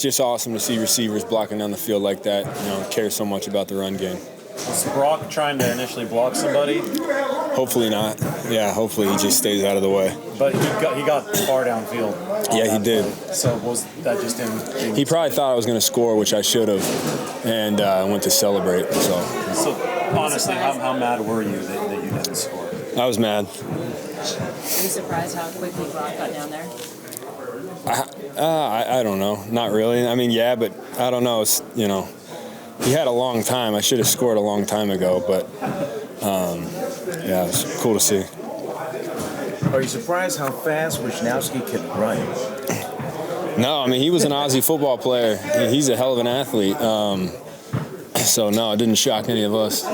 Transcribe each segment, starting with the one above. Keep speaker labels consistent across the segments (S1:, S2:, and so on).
S1: just awesome to see receivers blocking down the field like that, care so much about the run game.
S2: Was Brock trying to initially block somebody?
S1: Hopefully not. Yeah, hopefully he just stays out of the way.
S2: But he got far downfield.
S1: Yeah, he did.
S2: So was that just him?
S1: He probably thought I was going to score, which I should have, and I went to celebrate.
S2: So honestly, how mad were you that you didn't score?
S1: I was mad.
S3: Are you surprised how quickly Brock got down there?
S1: I don't know. Not really. I mean, yeah, but I don't know. It's, he had a long time. I should have scored a long time ago, but yeah, it's cool to see.
S4: Are you surprised how fast Wisnowski can run?
S1: No, I mean, he was an Aussie football player. He's a hell of an athlete. So, no, it didn't shock any of us.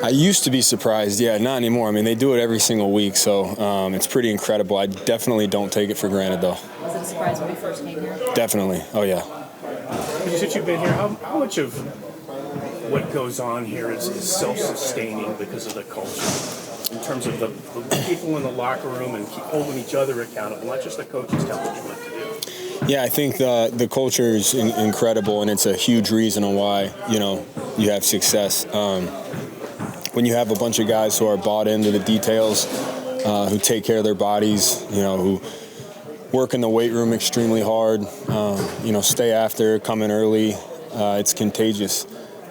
S1: I used to be surprised. Yeah, not anymore. I mean, they do it every single week, so it's pretty incredible. I definitely don't take it for granted, though.
S3: Was it a surprise when you first came here?
S1: Definitely. Oh, yeah.
S5: Since you've been here, how much of what goes on here is self-sustaining because of the culture? In terms of the people in the locker room and holding each other accountable, not just the coaches telling you what to do.
S1: Yeah, I think the culture is incredible, and it's a huge reason on why you have success. When you have a bunch of guys who are bought into the details, who take care of their bodies, who work in the weight room extremely hard, stay after, come in early, it's contagious.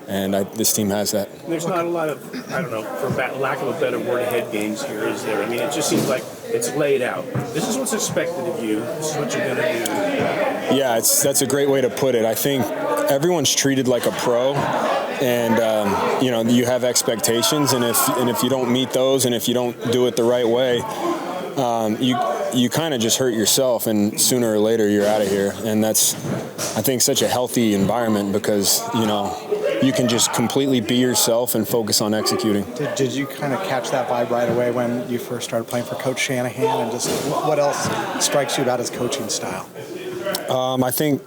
S1: And this team has that.
S5: There's not a lot of, for lack of a better word, head games here, is there? I mean, it just seems like it's laid out. This is what's expected of you. This is what you're going to do.
S1: Yeah, that's a great way to put it. I think everyone's treated like a pro, and you have expectations, and if you don't meet those, and if you don't do it the right way, you kind of just hurt yourself, and sooner or later you're out of here. And that's, I think, such a healthy environment because you can just completely be yourself and focus on executing.
S6: Did you kind of catch that vibe right away when you first started playing for Coach Shanahan? And just what else strikes you about his coaching style?
S1: I think,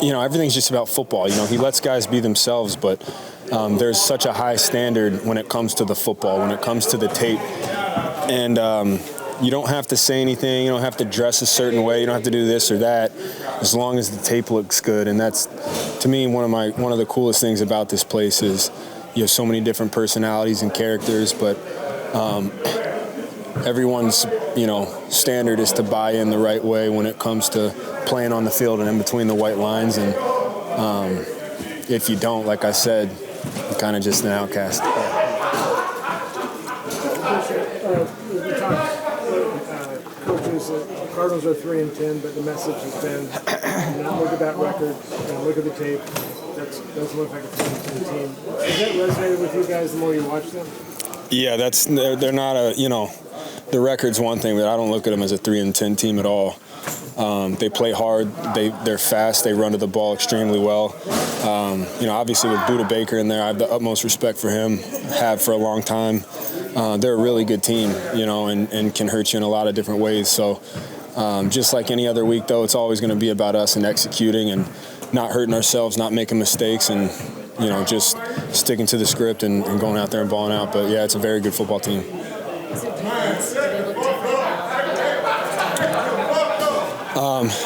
S1: everything's just about football. He lets guys be themselves, but there's such a high standard when it comes to the football, when it comes to the tape. And you don't have to say anything. You don't have to dress a certain way. You don't have to do this or that, as long as the tape looks good. And that's, to me, one of the coolest things about this place is you have so many different personalities and characters, but everyone's standard is to buy in the right way when it comes to playing on the field and in between the white lines. And if you don't, like I said, you're kind of just an outcast.
S7: Coaches, the Cardinals are 3-10, but the message has been, look at that record, look at the tape. That doesn't look like a 3-10 team. Has that resonated with you guys the more you watch them?
S1: Yeah, they're not the record's one thing, but I don't look at them as a 3-10 team at all. They play hard. They're fast. They run to the ball extremely well. Obviously with Budda Baker in there, I have the utmost respect for him. Have for a long time. They're a really good team, and can hurt you in a lot of different ways. So just like any other week, though, it's always going to be about us and executing and not hurting ourselves, not making mistakes, and just sticking to the script and going out there and balling out. But yeah, it's a very good football team.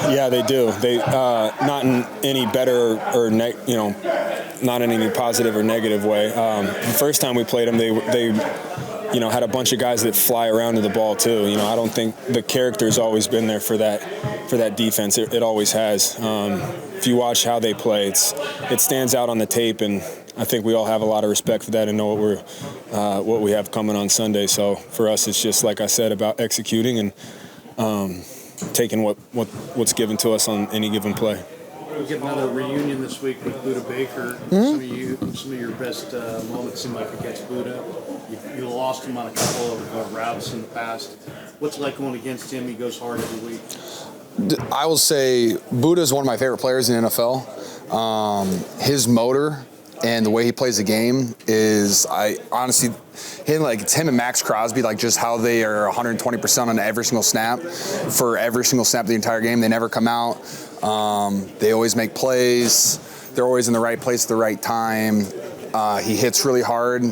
S1: Yeah, they do. They not in any better or not in any positive or negative way. The first time we played them, they had a bunch of guys that fly around to the ball too. I don't think the character's always been there for that defense. It always has. If you watch how they play, it stands out on the tape, and I think we all have a lot of respect for that and know what we have coming on Sunday. So for us, it's just, like I said, about executing and taking what's given to us on any given play.
S8: We'll get another reunion this week with Budda Baker.
S6: Mm-hmm.
S8: Some of your best moments seem like against Budda. You lost him on a couple of routes in the past. What's it like going against him? He goes hard every week.
S9: I will say Budda is one of my favorite players in the NFL. His motor and the way he plays the game is, it's him and Max Crosby, just how they are 120% on every single snap for every single snap of the entire game. They never come out. They always make plays. They're always in the right place at the right time. He hits really hard.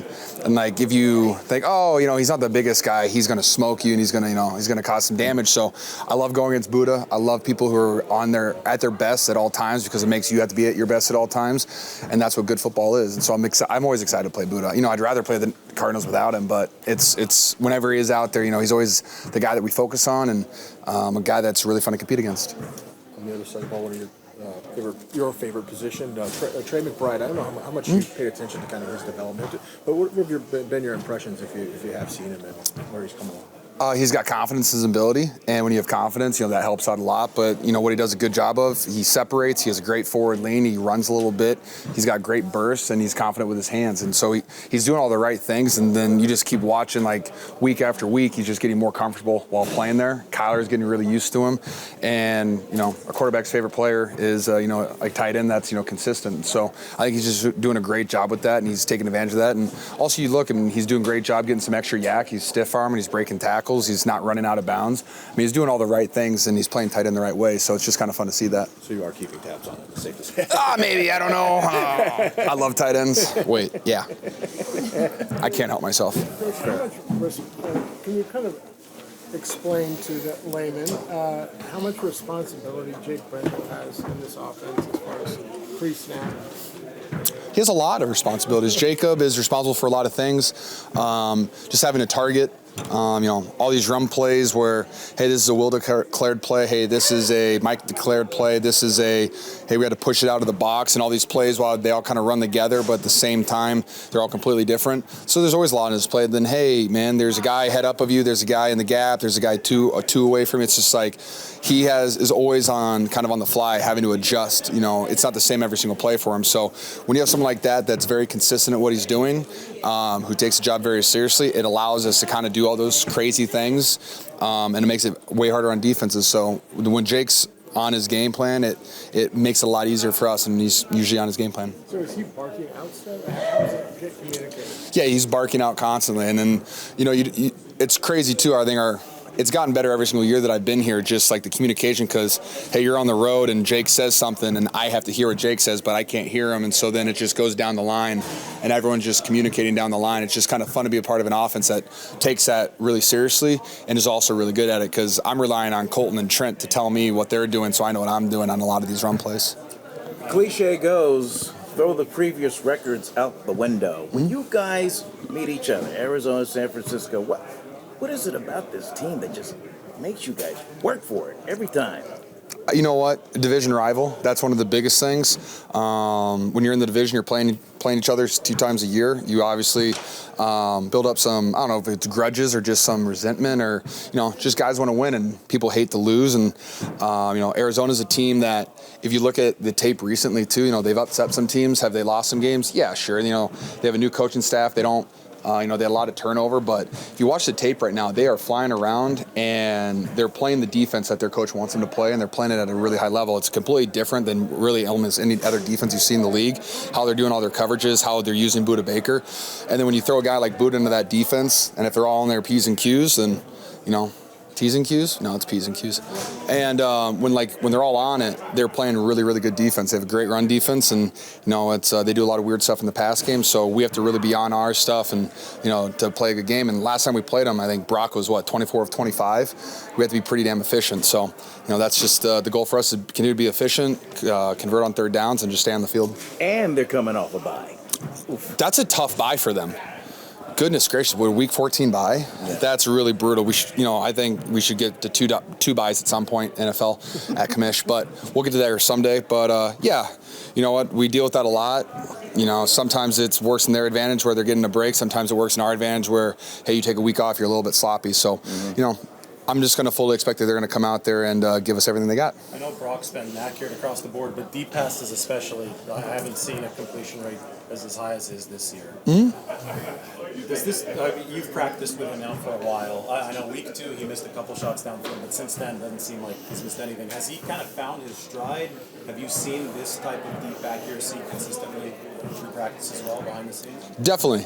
S9: And like if you think, oh, he's not the biggest guy, he's going to smoke you and he's going to cause some damage. So I love going against Buddha. I love people who are at their best at all times because it makes you have to be at your best at all times, and that's what good football is. And so I'm always excited to play Buddha. I'd rather play the Cardinals without him, but it's whenever he is out there, he's always the guy that we focus on, and a guy that's really fun to compete against.
S10: On the other side of the ball, one of your favorite position, Trey McBride. I don't know how much you paid attention to kind of his development, but what have been your impressions if you have seen him and where he's come along?
S9: He's got confidence in his ability, and when you have confidence, that helps out a lot. But what he does a good job of, he separates. He has a great forward lean. He runs a little bit. He's got great bursts, and he's confident with his hands. And so he's doing all the right things. And then you just keep watching, like week after week, he's just getting more comfortable while playing there. Kyler's getting really used to him, and a quarterback's favorite player is a tight end that's consistent. So I think he's just doing a great job with that, and he's taking advantage of that. And also, you look, and he's doing a great job getting some extra yak. He's stiff arm, and he's breaking tackles. He's not running out of bounds. I mean, he's doing all the right things, and he's playing tight end the right way. So it's just kind of fun to see that.
S10: So you are keeping tabs on it, it's safe to say.
S9: Maybe. I don't know. I love tight ends. Wait, yeah. I can't help myself.
S7: Can you kind of explain to the layman how much responsibility Jake Brendel has in this offense as far as pre-snap?
S9: He has a lot of responsibilities. Jacob is responsible for a lot of things. Just having a target. All these run plays where, hey, this is a Will declared play. Hey, this is a Mike declared play. This is hey, we had to push it out of the box, and all these plays, while they all kind of run together, but at the same time, they're all completely different. So there's always a lot in this play. Then, hey, man, there's a guy head up of you. There's a guy in the gap. There's a guy two away from you. It's just like he is always on the fly, having to adjust. It's not the same every single play for him. So when you have someone like that that's very consistent at what he's doing, who takes the job very seriously, it allows us to kind of do all those crazy things, and it makes it way harder on defenses. So when Jake's on his game plan, it makes it a lot easier for us, and he's usually on his game plan.
S7: So is he barking out stuff? How does it get communicated?
S9: Yeah, he's barking out constantly, and then it's crazy too. I think it's gotten better every single year that I've been here, just like the communication, because, hey, you're on the road and Jake says something and I have to hear what Jake says, but I can't hear him. And so then it just goes down the line and everyone's just communicating down the line. It's just kind of fun to be a part of an offense that takes that really seriously and is also really good at it, because I'm relying on Colton and Trent to tell me what they're doing so I know what I'm doing on a lot of these run plays.
S4: Cliche goes, throw the previous records out the window. When you guys meet each other, Arizona, San Francisco, what is it about this team that just makes you guys work for it every time?
S9: You know what? Division rival. That's one of the biggest things. When you're in the division, you're playing each other 2 times a year. You obviously build up some, I don't know if it's grudges or just some resentment, or just guys want to win and people hate to lose. And Arizona's a team that, if you look at the tape recently too, they've upset some teams. Have they lost some games? Yeah, sure. They have a new coaching staff. They don't. They had a lot of turnover, but if you watch the tape right now, they are flying around and they're playing the defense that their coach wants them to play, and they're playing it at a really high level. It's completely different than really almost any other defense you see in the league, how they're doing all their coverages, how they're using Budda Baker. And then when you throw a guy like Budda into that defense, and if they're all in their P's and Q's, then, T's and Q's? No, it's P's and Q's. And when they're all on it, they're playing really, really good defense. They have a great run defense, and they do a lot of weird stuff in the pass game. So we have to really be on our stuff and to play a good game. And last time we played them, I think Brock was 24 of 25. We have to be pretty damn efficient. So that's just the goal for us, to continue to be efficient, convert on third downs, and just stay on the field.
S4: And they're coming off a bye.
S9: That's a tough bye for them. Goodness gracious, we're week 14 bye. Yeah. That's really brutal. We should, I think we should get to two byes at some point, NFL at commish, but we'll get to that someday. But you know what? We deal with that a lot. Sometimes it's works in their advantage where they're getting a break. Sometimes it works in our advantage where, hey, you take a week off, you're a little bit sloppy. So, I'm just going to fully expect that they're going to come out there and give us everything they got.
S2: I know Brock's been accurate across the board, but deep passes especially, I haven't seen a completion rate as high as his this year.
S9: Mm-hmm.
S2: Does this? You've practiced with him now for a while. I know week 2 he missed a couple shots downfield, but since then it doesn't seem like he's missed anything. Has he kind of found his stride? Have you seen this type of deep accuracy consistently through practice as well, behind the scenes?
S9: Definitely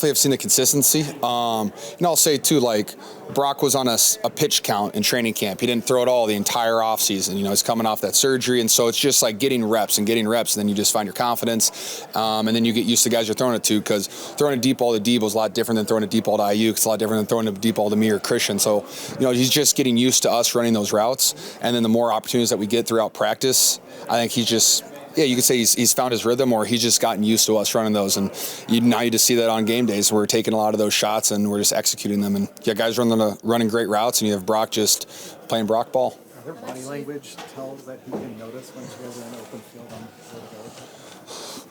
S9: have seen the consistency. I'll say too, like Brock was on a pitch count in training camp. He didn't throw it all the entire offseason. He's coming off that surgery, and so it's just like getting reps, and then you just find your confidence, and then you get used to guys you're throwing it to, because throwing a deep ball to Debo is a lot different than throwing a deep ball to Ayuk. It's a lot different than throwing a deep ball to me or Christian. So, he's just getting used to us running those routes, and then the more opportunities that we get throughout practice, I think he's just. Yeah, you could say he's found his rhythm, or he's just gotten used to us running those. And now you just see that on game days. We're taking a lot of those shots, and we're just executing them. And guys running great routes, and you have Brock just playing Brock ball.
S6: Are there body language tells that he can notice when you guys are in open field on where to go?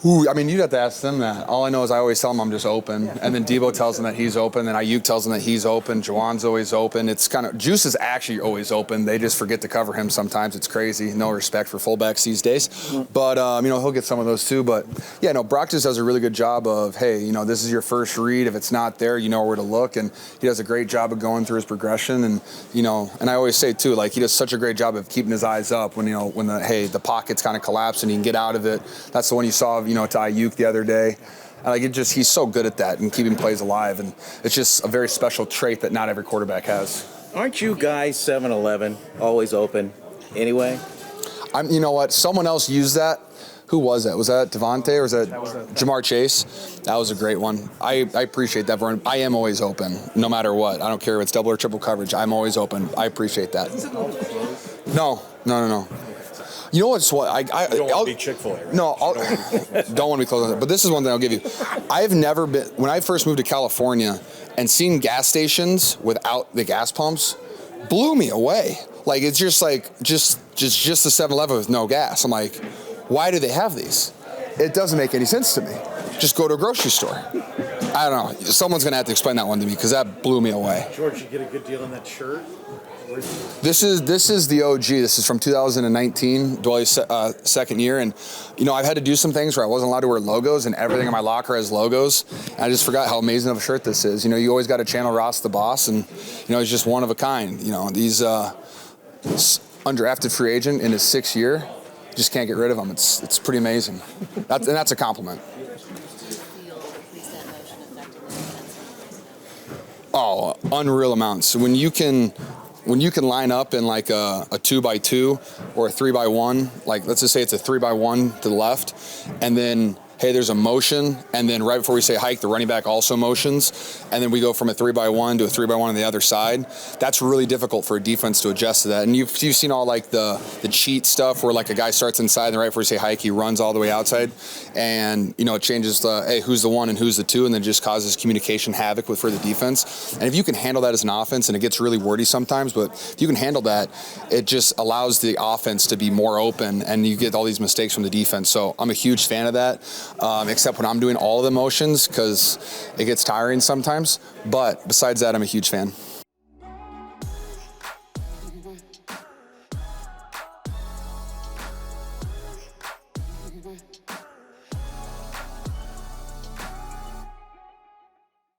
S9: Ooh, you'd have to ask them that. All I know is I always tell them I'm just open. And then Debo tells them that he's open. And Ayuk tells them that he's open. Juwan's always open. It's Juice is actually always open. They just forget to cover him sometimes. It's crazy. No respect for fullbacks these days. But, he'll get some of those too. But, Brock just does a really good job of, hey, this is your first read. If it's not there, you know where to look. And he does a great job of going through his progression. And, and I always say too, like, he does such a great job of keeping his eyes up when, when the pocket's kind of collapsed and he can get out of it. That's the one you saw, to Ayuk the other day. He's so good at that and keeping plays alive, and it's just a very special trait that not every quarterback has.
S4: Aren't you guys 7-Eleven, always open anyway?
S9: You know what? Someone else used that. Who was that? Was that Devontae or was that Jamar Chase? That was a great one. I appreciate that, Vern. I am always open, no matter what. I don't care if it's double or triple coverage. I'm always open. I appreciate that. No. You know what's what
S10: you don't want to be Chick-fil-A, right?
S9: No, don't want to be close on that. But this is one thing I'll give you. I've never been, when I first moved to California and seeing gas stations without the gas pumps blew me away. Like, it's just like, just a 7-Eleven with no gas. I'm like, why do they have these? It doesn't make any sense to me. Just go to a grocery store. I don't know. Someone's going to have to explain that one to me, because that blew me away.
S8: George, you get a good deal on that shirt?
S9: This is the OG. This is from 2019, Dwelly's second year, and I've had to do some things where I wasn't allowed to wear logos, and everything in my locker has logos. And I just forgot how amazing of a shirt this is. You always got to channel Ross the boss, and he's just one of a kind. These undrafted free agent in his 6th year, just can't get rid of him. It's pretty amazing. That's a compliment. Oh, unreal amounts. When you can line up in like a 2x2 or a 3x1, like let's just say it's a 3x1 to the left, and then hey, there's a motion, and then right before we say hike, the running back also motions, and then we go from a 3x1 to a 3x1 on the other side. That's really difficult for a defense to adjust to that. And you've seen all like the cheat stuff where like a guy starts inside, and right before we say hike, he runs all the way outside, and it changes the hey, who's the 1 and who's the 2, and then just causes communication havoc for the defense. And if you can handle that as an offense, and it gets really wordy sometimes, but if you can handle that, it just allows the offense to be more open, and you get all these mistakes from the defense. So I'm a huge fan of that. Except when I'm doing all of the motions, because it gets tiring sometimes. But besides that, I'm a huge fan.